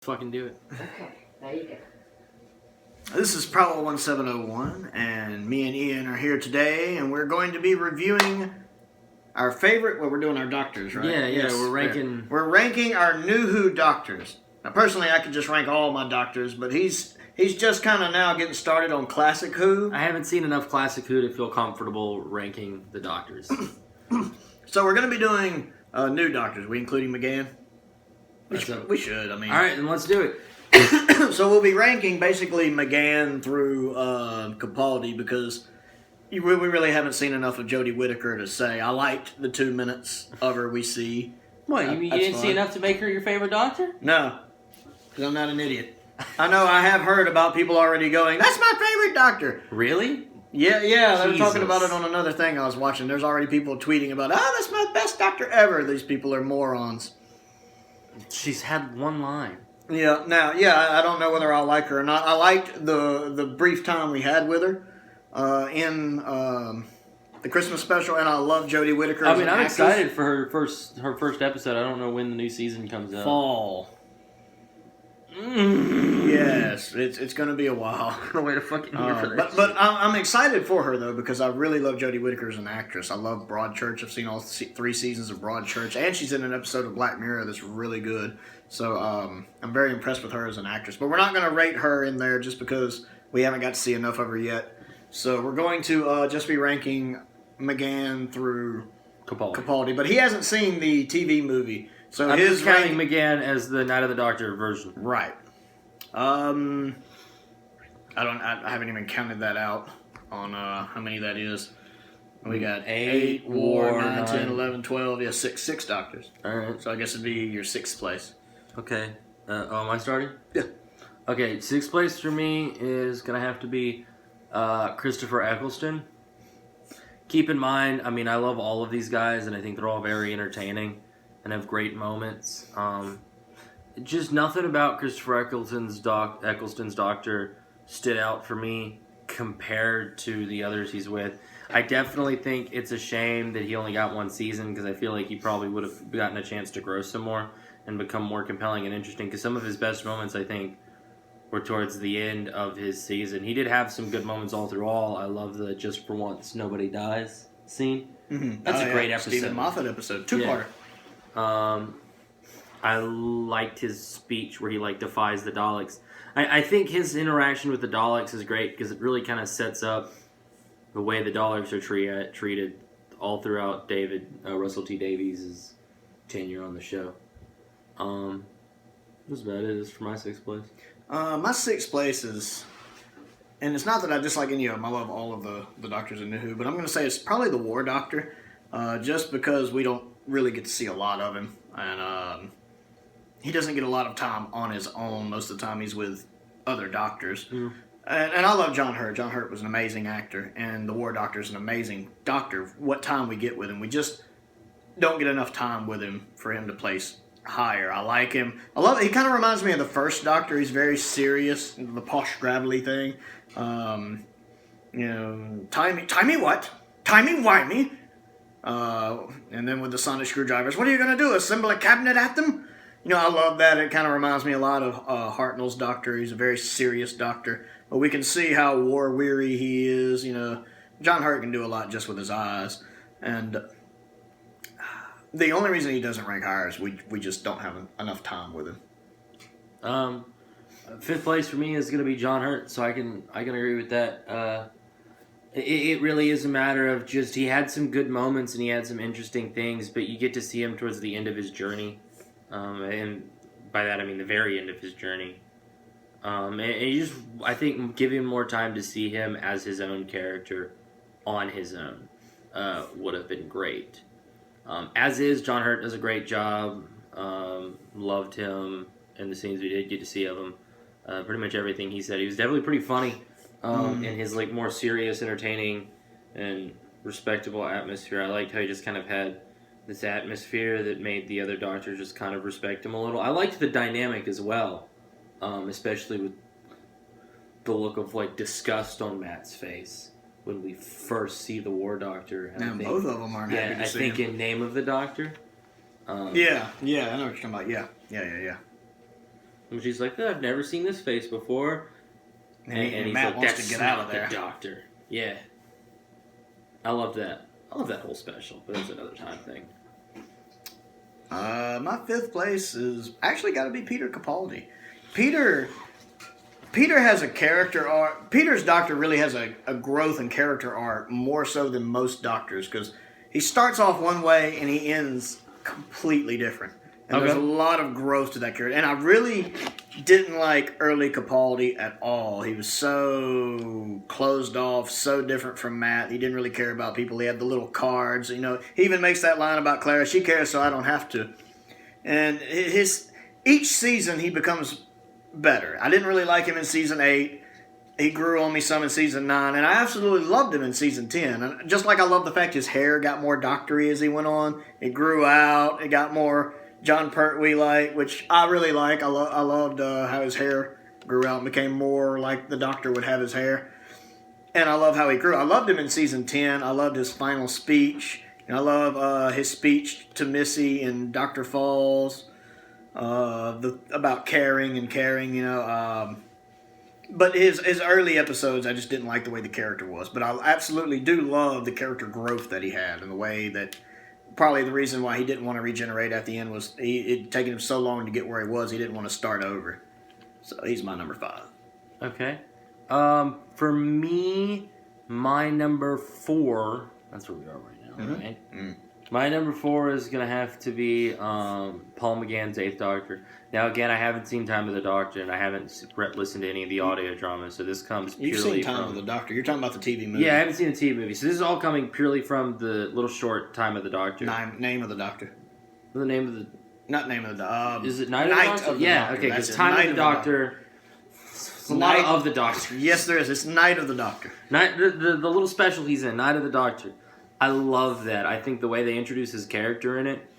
Fucking do it. Okay, there you go. This is Prowl 1701, and me and Ian are here today, and we're going to be reviewing our favorite. Well, we're doing our doctors, right? Yeah, Yes, we're ranking. We're ranking our new Who doctors. Now, personally, I could just rank all my doctors, but he's just kind of now getting started on Classic Who. I haven't seen enough Classic Who to feel comfortable ranking the doctors. So we're going to be doing new doctors. We including McGann? We should. I mean, all right, then let's do it. So we'll be ranking basically McGann through Capaldi because we really haven't seen enough of Jodie Whittaker to say. I liked the 2 minutes of her we see. What, you didn't see enough to make her your favorite doctor? No, because I'm not an idiot. I know I have heard about people already going, that's my favorite doctor. Really? Yeah, they were talking Jesus. about it on another thing I was watching. There's already people tweeting about, that's my best doctor ever. These people are morons. She's had one line. Yeah, now, I don't know whether I'll like her or not. I liked the brief time we had with her in the Christmas special, and I love Jodie Whittaker. I mean, I'm excited for her first episode. I don't know when the new season comes out. Fall. Yes, it's going to be a while. No way to fucking hear for that. But I'm excited for her, though, because I really love Jodie Whittaker as an actress. I love Broadchurch. I've seen all 3 seasons of Broadchurch, and she's in an episode of Black Mirror that's really good. So I'm very impressed with her as an actress. But we're not going to rate her in there just because we haven't got to see enough of her yet. So we're going to just be ranking McGann through Capaldi. But he hasn't seen the TV movie. So I'm just counting McGann as the Night of the Doctor version. Right. I haven't even counted that out on how many that is. We got 8, War, 9, 10, 11, 12. Yeah, six doctors. All right. So I guess it'd be your 6th place. Okay. Am I starting? Yeah. Okay, 6th place for me is going to have to be Christopher Eccleston. Keep in mind, I mean, I love all of these guys, and I think they're all very entertaining and have great moments. Just nothing about Christopher Eccleston's doctor stood out for me compared to the others he's with. I definitely think it's a shame that he only got 1 season because I feel like he probably would have gotten a chance to grow some more and become more compelling and interesting because some of his best moments, I think, were towards the end of his season. He did have some good moments all through all. I love the Just for Once Nobody Dies scene. Mm-hmm. That's a great episode. Stephen Moffat episode. 2-parter. Yeah. I liked his speech where he defies the Daleks. I think his interaction with the Daleks is great because it really kind of sets up the way the Daleks are treated all throughout Russell T Davies' tenure on the show. That's about it. It's for my 6th place. My 6th place is, and it's not that I dislike any of them. I love all of the doctors in New Who, but I'm going to say it's probably the War Doctor, just because we don't really get to see a lot of him, and he doesn't get a lot of time on his own. Most of the time he's with other doctors. Mm. And I love John Hurt. John Hurt was an amazing actor, and the War Doctor is an amazing doctor. What time we get with him, we just don't get enough time with him for him to place higher. I like him. I love it. He kind of reminds me of the first Doctor. He's very serious, the posh, gravelly thing. Timey what? Timey-wimey. And then with the sonic screwdrivers, what are you going to do, assemble a cabinet at them? I love that. It kind of reminds me a lot of Hartnell's Doctor. He's a very serious doctor. But we can see how war-weary he is. John Hurt can do a lot just with his eyes. And the only reason he doesn't rank higher is we just don't have enough time with him. 5th place for me is going to be John Hurt, so I can agree with that. It really is a matter of just he had some good moments and he had some interesting things, but you get to see him towards the end of his journey. And by that I mean the very end of his journey. And you just, I think, give him more time to see him as his own character on his own would have been great. As is, John Hurt does a great job. Loved him in the scenes we did get to see of him. Pretty much everything he said. He was definitely pretty funny in his more serious, entertaining, and respectable atmosphere. I liked how he just kind of had this atmosphere that made the other doctors just kind of respect him a little. I liked the dynamic as well, especially with the look of disgust on Matt's face when we first see the War Doctor. And both of them aren't happy to see him. I think in Name of the Doctor, Yeah, I know what you're talking about. Yeah. And she's like, I've never seen this face before. And he's Matt like, wants that's to get out not of there. the Doctor. Yeah. I love that. I love that whole special, but that's another time thing. My fifth place is actually got to be Peter Capaldi. Peter has a character arc. Peter's Doctor really has a growth and character arc more so than most Doctors, because he starts off one way and he ends completely different. And there's a lot of growth to that character. And I really didn't like early Capaldi at all. He was so closed off, so different from Matt. He didn't really care about people. He had the little cards. He even makes that line about Clara. She cares, so I don't have to. And each season he becomes better. I didn't really like him in season 8. He grew on me some in season 9, and I absolutely loved him in season 10. And just like I love the fact his hair got more doctory as he went on. It grew out. It got more John Pertwee-like, which I really like. I loved how his hair grew out and became more like the Doctor would have his hair. And I love how he grew. I loved him in season 10. I loved his final speech. And I love his speech to Missy in Dr. Falls. About caring. But his early episodes, I just didn't like the way the character was. But I absolutely do love the character growth that he had, and the way that probably the reason why he didn't want to regenerate at the end was it taken him so long to get where he was, he didn't want to start over. So he's my number 5. Okay. For me, my number 4, that's where we are right now, right? Mm. My number 4 is going to have to be Paul McGann's 8th Doctor. Now, again, I haven't seen Time of the Doctor, and I haven't listened to any of the audio dramas, so this comes purely from... You've seen Time of the Doctor. You're talking about the TV movie. Yeah, I haven't seen the TV movie, so this is all coming purely from the little short Time of the Doctor. Name of the Doctor. The name of the... Not Name of the Doctor. Is it Night of the Doctor? Yeah, okay, because Time of the Doctor... It's a lot of the Doctor. Yes, there is. It's Night of the Doctor. The little special he's in, Night of the Doctor. I love that. I think the way they introduce his character in it,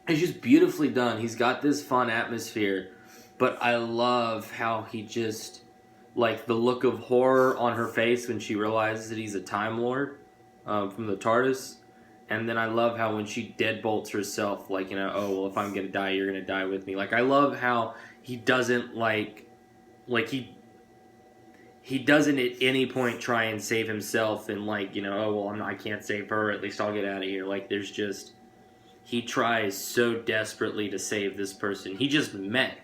it's just beautifully done. He's got this fun atmosphere, but I love how he just, like, the look of horror on her face when she realizes that he's a Time Lord from the TARDIS. And then I love how when she deadbolts herself, like, oh, well, if I'm going to die, you're going to die with me. Like, I love how he doesn't, he doesn't at any point try and save himself and, like, oh, well, I can't save her, at least I'll get out of here. Like, there's just, he tries so desperately to save this person he just met.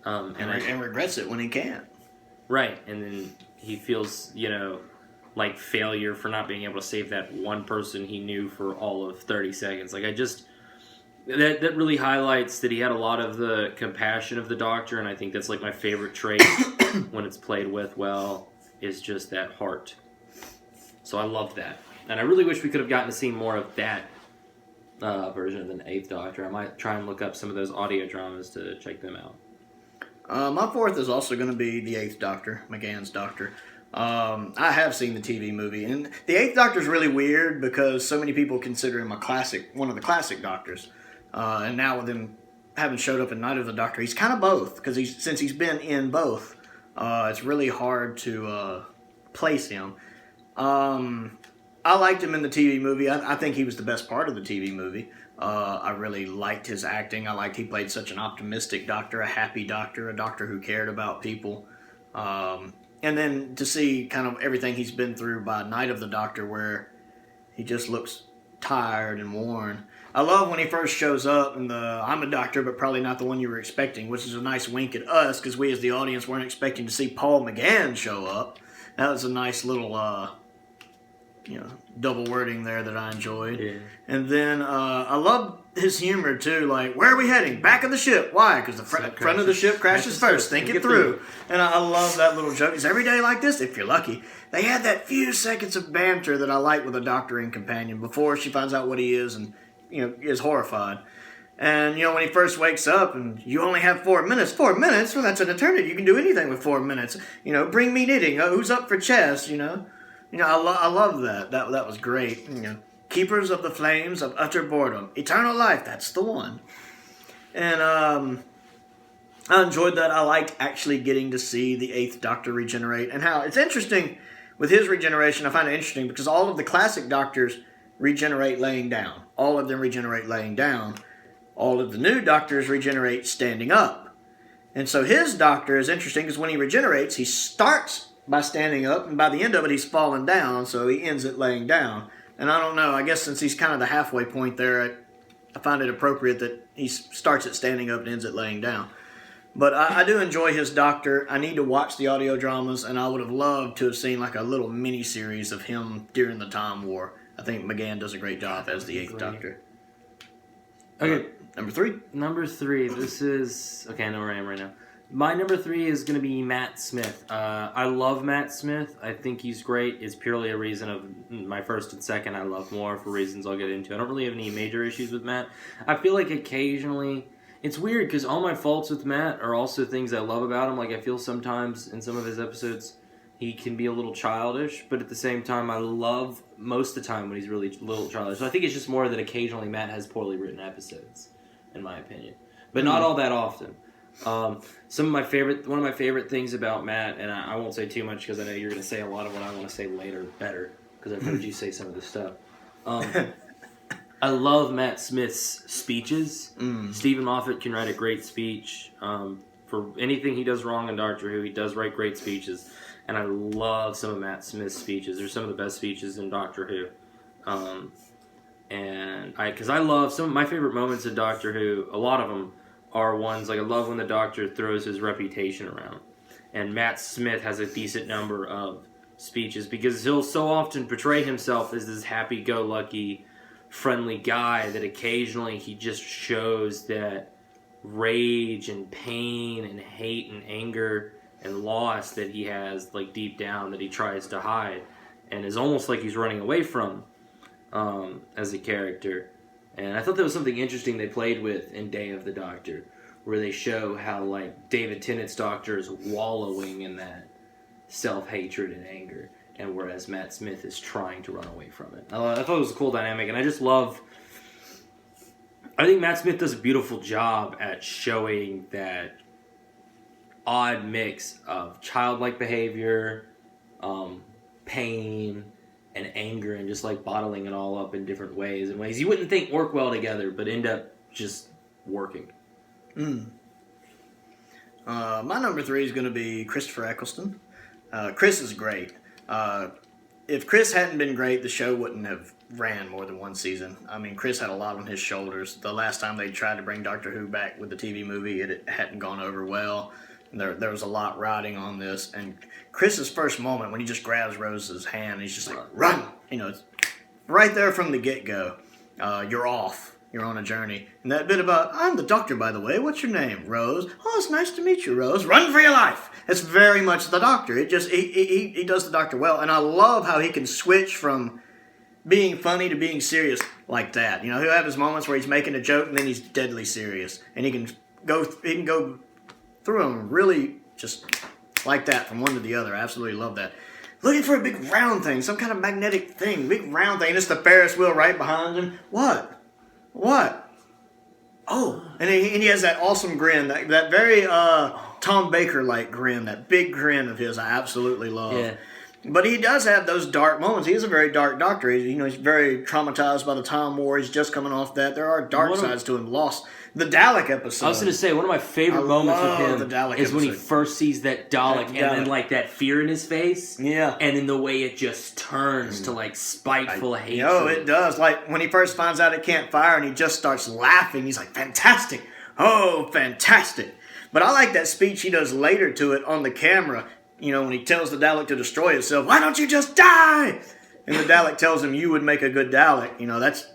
And regrets it when he can't. Right, and then he feels, like failure for not being able to save that one person he knew for all of 30 seconds. Like, that really highlights that he had a lot of the compassion of the Doctor, and I think that's like my favorite trait when it's played with well, is just that heart. So I love that. And I really wish we could have gotten to see more of that version than 8th Doctor. I might try and look up some of those audio dramas to check them out. My 4th is also going to be the 8th Doctor, McGann's Doctor. I have seen the TV movie, and the 8th Doctor is really weird because so many people consider him one of the classic Doctors. And now with him having showed up in Night of the Doctor, he's kind of both, because since he's been in both, it's really hard to place him. I liked him in the TV movie. I think he was the best part of the TV movie. I really liked his acting. I liked he played such an optimistic Doctor, a happy Doctor, a Doctor who cared about people. And then to see kind of everything he's been through by Night of the Doctor, where he just looks tired and worn. I love when he first shows up and I'm a doctor, but probably not the one you were expecting, which is a nice wink at us, because we as the audience weren't expecting to see Paul McGann show up. That was a nice little, double wording there that I enjoyed. Yeah. And then I love his humor, too. Like, where are we heading? Back of the ship. Why? Because the front of the ship crashes first. Think it through. And I love that little joke. Is every day like this? If you're lucky. They had that few seconds of banter that I like with a Doctor and companion before she finds out what he is and, is horrified. And, when he first wakes up and you only have 4 minutes. 4 minutes? Well, that's an eternity. You can do anything with 4 minutes. Bring me knitting. Who's up for chess, I love that. That was great. Keepers of the flames of utter boredom. Eternal life, that's the one. And I enjoyed that. I liked actually getting to see the 8th Doctor regenerate. And how it's interesting with his regeneration. I find it interesting because all of the classic Doctors regenerate laying down. All of them regenerate laying down. All of the new doctors regenerate standing up. And so his doctor is interesting because when he regenerates, he starts by standing up, and by the end of it, he's falling down, so he ends it laying down. And I don't know, I guess since he's kind of the halfway point there, I find it appropriate that he starts it standing up and ends it laying down. But I do enjoy his doctor. I need to watch the audio dramas, and I would have loved to have seen like a little mini-series of him during the Time War. I think McGann does a great job as the 8th Doctor. Okay. Number 3. Number 3. This is... Okay, I know where I am right now. My number 3 is going to be Matt Smith. I love Matt Smith. I think he's great. It's purely a reason of my first and second I love more for reasons I'll get into. I don't really have any major issues with Matt. I feel like occasionally... It's weird because all my faults with Matt are also things I love about him. Like I feel sometimes in some of his episodes he can be a little childish, but at the same time I love most of the time when he's really a little childish. So I think it's just more that occasionally Matt has poorly written episodes, in my opinion. But not all that often. One of my favorite things about Matt, and I won't say too much because I know you're going to say a lot of what I want to say later better because I've heard you say some of this stuff. I love Matt Smith's speeches. Stephen Moffat can write a great speech. For anything he does wrong in Doctor Who, he does write great speeches. And I love some of Matt Smith's speeches. They're some of the best speeches in Doctor Who. Because I love some of my favorite moments in Doctor Who, a lot of them are ones, like I love when the Doctor throws his reputation around. And Matt Smith has a decent number of speeches because he'll so often portray himself as this happy-go-lucky, friendly guy that occasionally he just shows that rage and pain and hate and anger and loss that he has like deep down that he tries to hide and is almost like he's running away from as a character. And I thought that was something interesting they played with in Day of the Doctor, where they show how like David Tennant's Doctor is wallowing in that self-hatred and anger, and whereas Matt Smith is trying to run away from it. I thought it was a cool dynamic, and I think Matt Smith does a beautiful job at showing that odd mix of childlike behavior, pain, and anger, and just like bottling it all up in different ways, in ways you wouldn't think work well together, but end up just working. My number 3 is going to be Christopher Eccleston. Chris is great. If Chris hadn't been great, the show wouldn't have ran more than one season. I mean, Chris had a lot on his shoulders. The last time they tried to bring Doctor Who back with the TV movie, it hadn't gone over well. There was a lot riding on this. And Chris's first moment when he just grabs Rose's hand, he's just like, run! You know, it's right there from the get-go. You're off. You're on a journey. And that bit about, I'm the Doctor, by the way. What's your name? Rose. Oh, it's nice to meet you, Rose. Run for your life. It's very much the Doctor. It just, he does the Doctor well. And I love how he can switch from being funny to being serious like that. You know, he'll have his moments where he's making a joke and then he's deadly serious. And he can go through them really just like that from one to the other. I absolutely love that. Looking for a big round thing, some kind of magnetic thing, big round thing. And it's the Ferris wheel right behind him. What? Oh, and he has that awesome grin, that very Tom Baker-like grin, that big grin of his I absolutely love. Yeah. But he does have those dark moments. He is a very dark Doctor. He's very traumatized by the Time War. He's just coming off that. There are dark sides to him. Lost. The Dalek episode. I was going to say, one of my favorite moments with him is when he first sees that Dalek and then like that fear in his face. Yeah. And then the way it just turns to like spiteful hatred. No, it does. Like when he first finds out it can't fire and he just starts laughing. He's like, fantastic. Oh, fantastic. But I like that speech he does later to it on the camera. You know, when he tells the Dalek to destroy itself, why don't you just die? And the Dalek tells him, you would make a good Dalek. You know, that's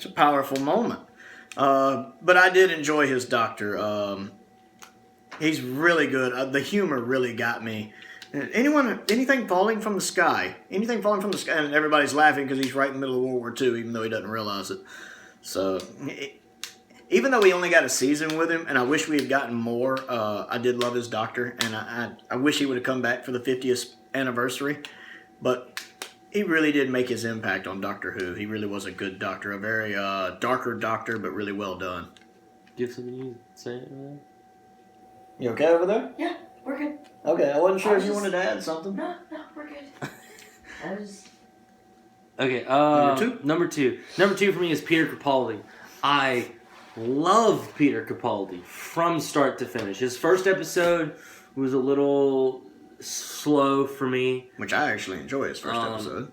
a powerful moment. But I did enjoy his Doctor. He's really good. The humor really got me. Anything falling from the sky? Anything falling from the sky? And everybody's laughing because he's right in the middle of World War II, even though he doesn't realize it. So, even though we only got a season with him, and I wish we had gotten more, I did love his Doctor, and I wish he would have come back for the 50th anniversary. But he really did make his impact on Doctor Who. He really was a good Doctor, a very darker Doctor, but really well done. Do you have something you say? You okay over there? Yeah, we're good. Okay, I wasn't sure if you wanted to add something. No, we're good. I was... Okay, Number two? Number two for me is Peter Capaldi. I love Peter Capaldi from start to finish. His first episode was a little slow for me. Which I actually enjoy his first episode.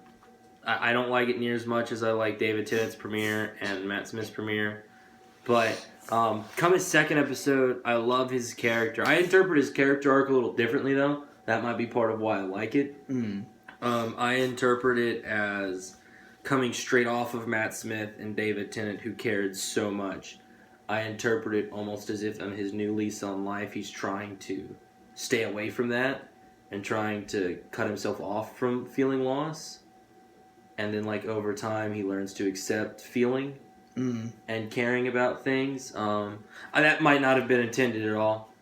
I don't like it near as much as I like David Tennant's premiere and Matt Smith's premiere. But come his second episode, I love his character. I interpret his character arc a little differently, though. That might be part of why I like it. Mm. I interpret it as coming straight off of Matt Smith and David Tennant, who cared so much. I interpret it almost as if on his new lease on life, he's trying to stay away from that and trying to cut himself off from feeling loss. And then, like, over time, he learns to accept feeling and caring about things. That might not have been intended at all.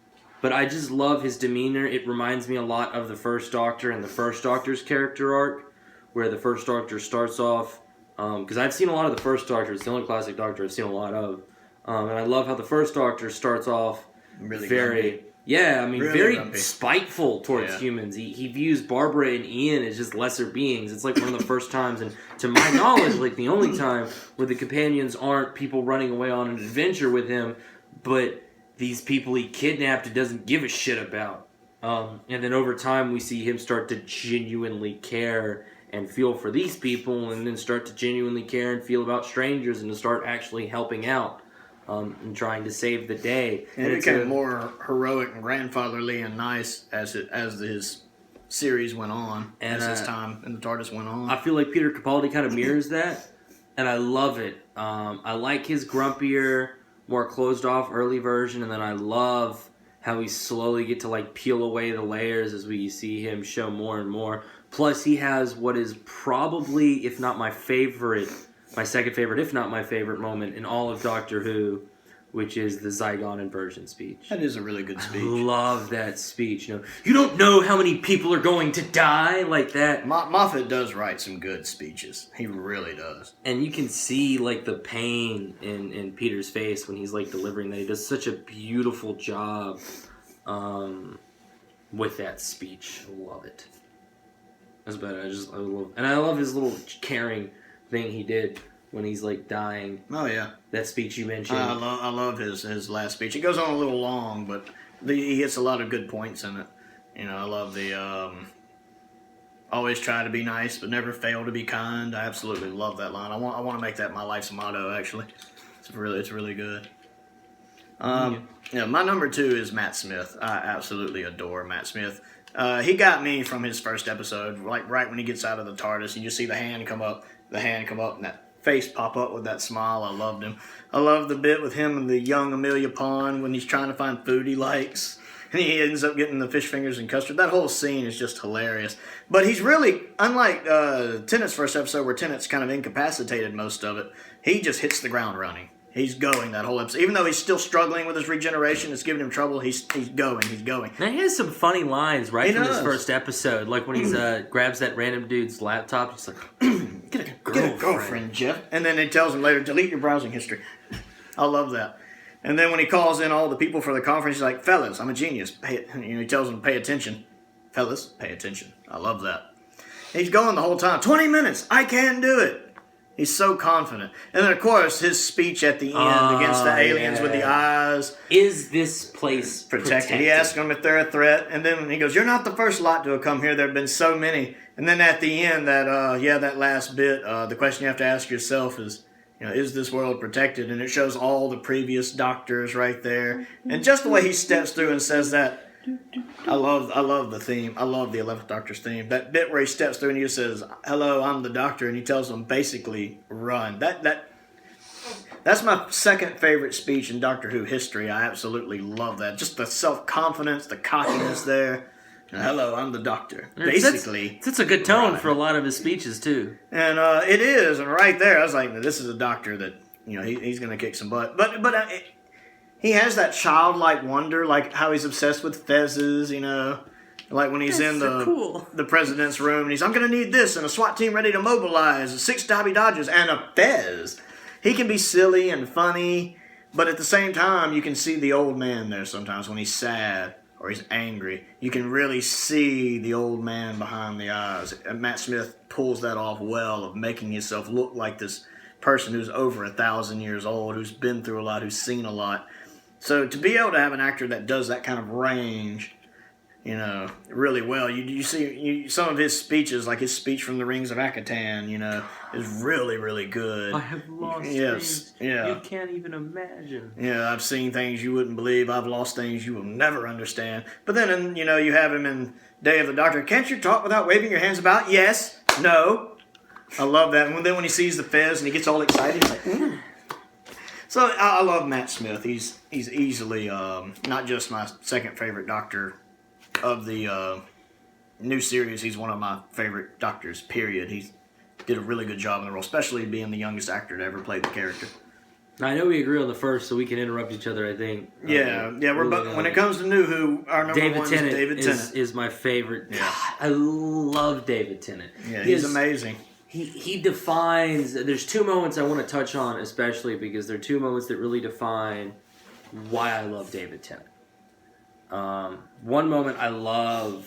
But I just love his demeanor. It reminds me a lot of the First Doctor and the First Doctor's character arc, where the First Doctor starts off... Because I've seen a lot of the First Doctor. It's the only classic Doctor I've seen a lot of. And I love how the First Doctor starts off Really very... grumpy. Yeah, I mean, Really very grumpy. spiteful towards humans. He views Barbara and Ian as just lesser beings. It's like one of the first times, and to my knowledge, like the only time where the companions aren't people running away on an adventure with him, but these people he kidnapped and doesn't give a shit about. And then over time, we see him start to genuinely care and feel for these people, and then start to genuinely care and feel about strangers, and to start actually helping out. And trying to save the day. And it became more heroic and grandfatherly and nice as his series went on, and as his time in the TARDIS went on. I feel like Peter Capaldi kind of mirrors that, and I love it. I like his grumpier, more closed-off early version, and then I love how we slowly get to like peel away the layers as we see him show more and more. Plus, he has what is probably, if not my favorite... my second favorite, if not my favorite moment in all of Doctor Who, which is the Zygon inversion speech. That is a really good speech. I love that speech. You don't know how many people are going to die, like that. Moffat does write some good speeches. He really does. And you can see like the pain in Peter's face when he's like delivering that. He does such a beautiful job with that speech. I love it. That's better. I love his little caring thing he did when he's like dying. Oh yeah, that speech you mentioned. I love his last speech. It goes on a little long, but he hits a lot of good points in it. I love the always try to be nice, but never fail to be kind. I absolutely love that line. I want to make that my life's motto. Actually, it's really good. My number 2 is Matt Smith. I absolutely adore Matt Smith. He got me from his first episode, like right when he gets out of the TARDIS, and you see the hand come up, and that face pop up with that smile. I loved him. I love the bit with him and the young Amelia Pond when he's trying to find food he likes, and he ends up getting the fish fingers and custard. That whole scene is just hilarious. But he's really, unlike Tennant's first episode, where Tennant's kind of incapacitated most of it, he just hits the ground running. He's going that whole episode. Even though he's still struggling with his regeneration, it's giving him trouble, he's going. Now, he has some funny lines right from his does. first episode. Like when he's grabs that random dude's laptop, he's like, get a girlfriend, Jeff. And then he tells him later, delete your browsing history. I love that. And then when he calls in all the people for the conference, he's like, fellas, I'm a genius. He tells them to pay attention. Fellas, pay attention. I love that. He's going the whole time. 20 minutes. I can do it. He's so confident. And then, of course, his speech at the end against the aliens with the eyes. Is this place protected? He asks them if they're a threat. And then he goes, you're not the first lot to have come here. There have been so many. And then at the end, that last bit, the question you have to ask yourself is, is this world protected? And it shows all the previous doctors right there. And just the way he steps through and says that, I love the theme. I love the 11th Doctor's theme. That bit where he steps through and he says, hello, I'm the Doctor, and he tells them basically, run. That's my second favorite speech in Doctor Who history. I absolutely love that. Just the self-confidence, the cockiness there. Hello, I'm the Doctor. Basically. That's a good tone for a lot of his speeches, too. And it is, and right there, I was like, this is a Doctor that, he's going to kick some butt. But he has that childlike wonder, like how he's obsessed with fezzes, like when he's in the president's room, and I'm going to need this, and a SWAT team ready to mobilize, 6 Dobby Dodgers, and a fez. He can be silly and funny, but at the same time, you can see the old man there sometimes when he's sad or he's angry. You can really see the old man behind the eyes. And Matt Smith pulls that off well, of making himself look like this person who's over 1,000 years old, who's been through a lot, who's seen a lot. So to be able to have an actor that does that kind of range, really well. You see some of his speeches, like his speech from the Rings of Akatan, is really, really good. I have lost Yes, things yeah. you can't even imagine. Yeah, I've seen things you wouldn't believe. I've lost things you will never understand. But then, you have him in Day of the Doctor. Can't you talk without waving your hands about? Yes. No. I love that. And then when he sees the fez and he gets all excited, he's like, mm. So I love Matt Smith. He's easily not just my second favorite Doctor of the new series. He's one of my favorite Doctors, period. He did a really good job in the role, especially being the youngest actor to ever play the character. I know we agree on the first, so we can interrupt each other, I think. But when it comes to New Who, our number one is David Tennant. Is my favorite. Yeah. God, I love David Tennant. Yeah, he's amazing. He defines. There's two moments I want to touch on, especially because they're two moments that really define why I love David Tennant. One moment I love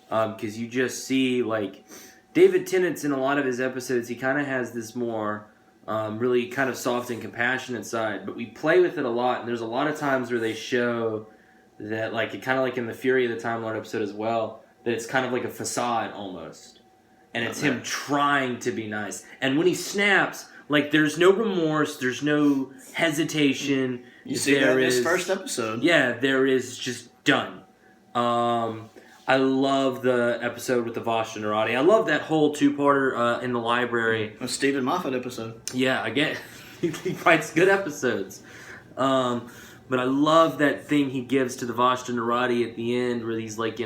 because you just see like David Tennant's in a lot of his episodes. He kind of has this more really kind of soft and compassionate side, but we play with it a lot. And there's a lot of times where they show that, like, it kind of like in the Fury of the Time Lord episode as well, that it's kind of like a facade almost. And it's him trying to be nice. And when he snaps, like, there's no remorse, there's no hesitation. You see that in this first episode. Yeah, there is just done. I love the episode with the Vashta Neradi. I love that whole two-parter in the library. A Stephen Moffat episode. Yeah, again, he writes good episodes. But I love that thing he gives to the Vashta Neradi at the end, where he's like,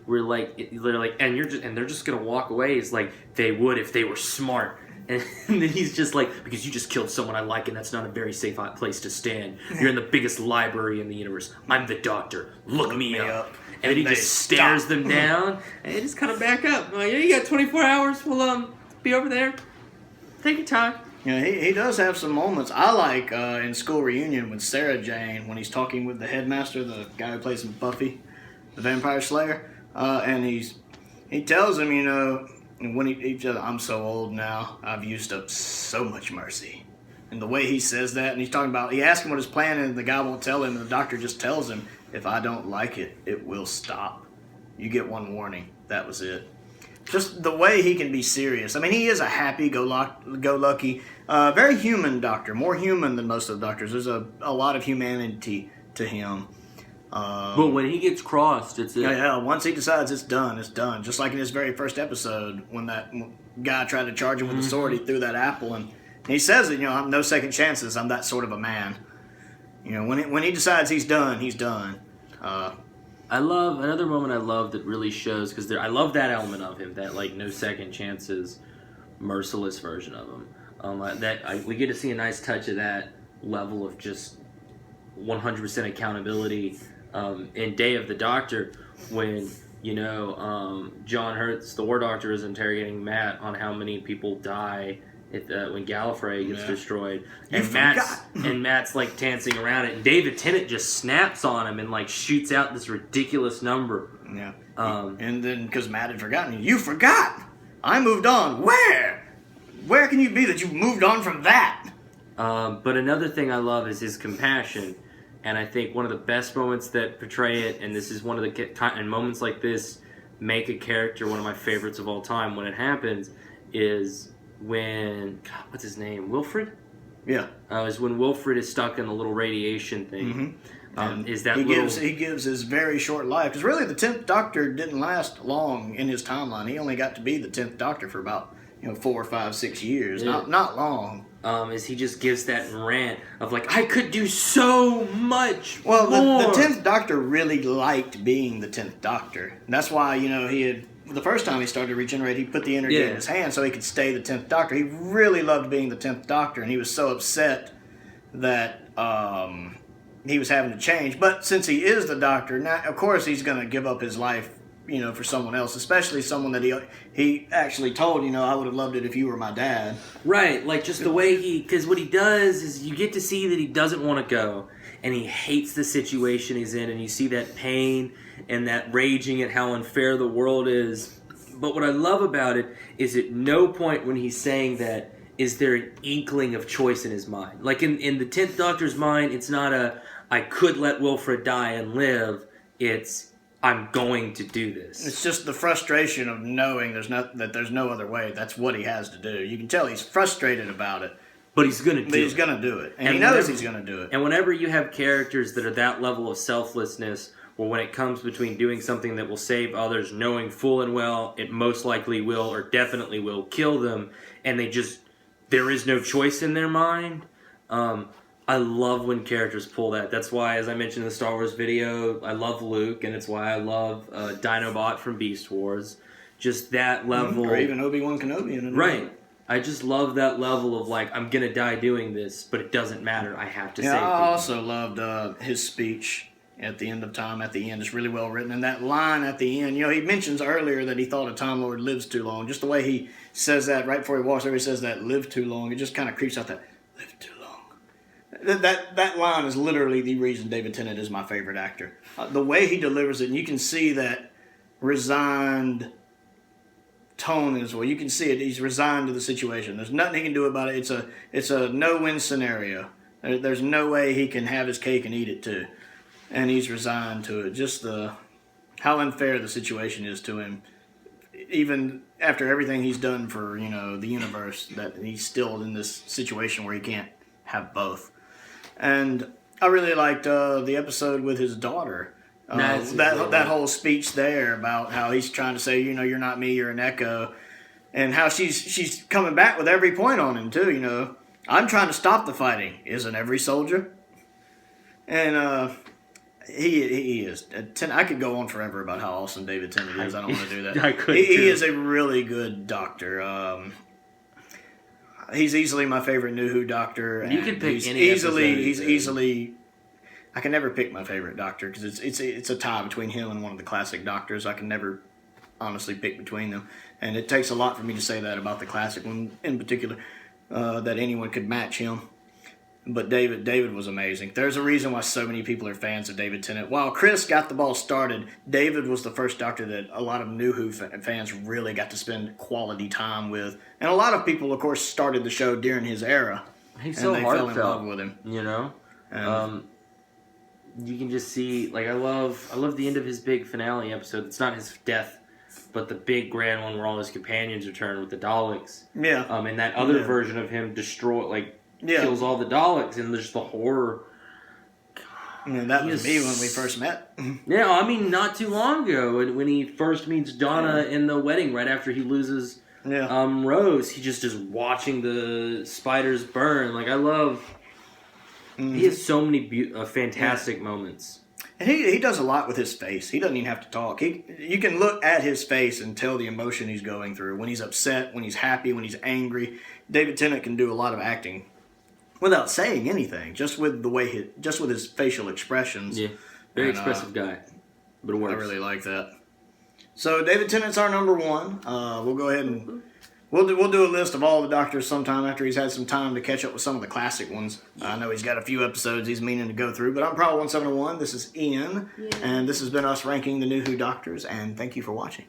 we're like, they're like, and they're just gonna walk away. It's like they would if they were smart. And then he's just like, because you just killed someone I like, and that's not a very safe place to stand. You're in the biggest library in the universe. I'm the Doctor. Look me up. And then he just stares them down, and they just kind of back up. Like, yeah, you got 24 hours. We'll be over there. Take your time. He does have some moments. I like in School Reunion with Sarah Jane when he's talking with the headmaster, the guy who plays in Buffy, the Vampire Slayer, and he tells him, when he says, I'm so old now, I've used up so much mercy. And the way he says that, and he's talking about, he asks him what his plan is, and the guy won't tell him, and the Doctor just tells him, if I don't like it, it will stop. You get one warning. That was it. Just the way he can be serious. I mean, he is a happy-go-lucky, very human Doctor. More human than most of the Doctors. There's a lot of humanity to him. But when he gets crossed, it's it. Yeah, once he decides it's done, it's done. Just like in his very first episode, when that guy tried to charge him with the sword, he threw that apple, and he says it, I'm no second chances. I'm that sort of a man. When he decides he's done, he's done. I love another moment I love that really shows, because I love that element of him, that like no second chances, merciless version of him. We get to see a nice touch of that level of just 100% accountability in Day of the Doctor, when John Hurts, the War Doctor, is interrogating Matt on how many people die when Gallifrey gets destroyed, and Matt's like dancing around it, and David Tennant just snaps on him and like shoots out this ridiculous number. Yeah. And then because Matt had forgotten, you forgot. I moved on. Where can you be that you've moved on from that? But another thing I love is his compassion, and I think one of the best moments that portray it, and this is one of and moments like this make a character one of my favorites of all time when it happens, is when, what's his name? Wilfred? Yeah. Is when Wilfred is stuck in the little radiation thing. Mm-hmm. He gives his very short life, because really the 10th Doctor didn't last long in his timeline. He only got to be the 10th Doctor for about 4, 5, 6 years. Yeah. Not long. Is he just gives that rant of like, I could do so much more. Well, the 10th Doctor really liked being the 10th Doctor. And that's why, he had, the first time he started to regenerate, he put the energy in his hand so he could stay the 10th Doctor. He really loved being the 10th Doctor, and he was so upset that he was having to change. But since he is the Doctor, now, of course he's going to give up his life, for someone else, especially someone that he actually told, I would have loved it if you were my dad. Right, like just the way because what he does is you get to see that he doesn't want to go, and he hates the situation he's in, and you see that pain and that raging at how unfair the world is. But what I love about it is at no point when he's saying that is there an inkling of choice in his mind. Like in the 10th Doctor's mind, it's not I could let Wilfred die and live. It's I'm going to do this. It's just the frustration of knowing there's no other way. That's what he has to do. You can tell he's frustrated about it. But he's going to do it. But he's going to do it. And he knows he's going to do it. And whenever you have characters that are that level of selflessness, or when it comes between doing something that will save others, knowing full and well it most likely will or definitely will kill them, and there is no choice in their mind, I love when characters pull that. That's why, as I mentioned in the Star Wars video, I love Luke, and it's why I love Dinobot from Beast Wars. Just that level. Or even Obi-Wan Kenobi. In right. I just love that level of, like, I'm going to die doing this, but it doesn't matter. I have to save people. I also loved his speech at the end of time, at the end. It's really well written. And that line at the end, he mentions earlier that he thought a Time Lord lives too long. Just the way he says that right before he walks over, he says that, live too long. It just kind of creeps out that, live too long. That line is literally the reason David Tennant is my favorite actor. The way he delivers it, and you can see that resigned tone as well. You can see it. He's resigned to the situation. There's nothing he can do about it. It's a no-win scenario. There's no way he can have his cake and eat it too. And he's resigned to it. Just how unfair the situation is to him. Even after everything he's done for, the universe, that he's still in this situation where he can't have both. And I really liked the episode with his daughter. That whole speech there about how he's trying to say, you're not me, you're an echo. And how she's coming back with every point on him, too, I'm trying to stop the fighting. Isn't every soldier? And he is. I could go on forever about how awesome David Tennant is. I don't want to do that. I could He is a really good doctor. He's easily my favorite New Who doctor. You can pick any He's easily. I can never pick my favorite doctor because it's a tie between him and one of the classic doctors. I can never honestly pick between them, and it takes a lot for me to say that about the classic one in particular. That anyone could match him. But David was amazing. There's a reason why so many people are fans of David Tennant. While Chris got the ball started, David was the first doctor that a lot of New Who fans really got to spend quality time with. And a lot of people, of course, started the show during his era. He's and so they heartfelt, fell in love with him. You can just see, like, I love the end of his big finale episode. It's not his death, but the big grand one where all his companions return with the Daleks. Yeah. And that other version of him kills all the Daleks, and there's the horror. That was me when we first met. Yeah, I mean, not too long ago, when he first meets Donna in the wedding, right after he loses Rose, he just is watching the spiders burn. Like, I love... He has so many fantastic moments. And he does a lot with his face. He doesn't even have to talk. You can look at his face and tell the emotion he's going through. When he's upset, when he's happy, when he's angry. David Tennant can do a lot of acting without saying anything, just with his facial expressions. Yeah, very expressive guy, but it works. I really like that. So David Tennant's our number one. We'll go ahead and we'll do a list of all the doctors sometime after he's had some time to catch up with some of the classic ones. I know he's got a few episodes he's meaning to go through, but I'm Prowl 171. This is Ian, and this has been us ranking the New Who doctors. And thank you for watching.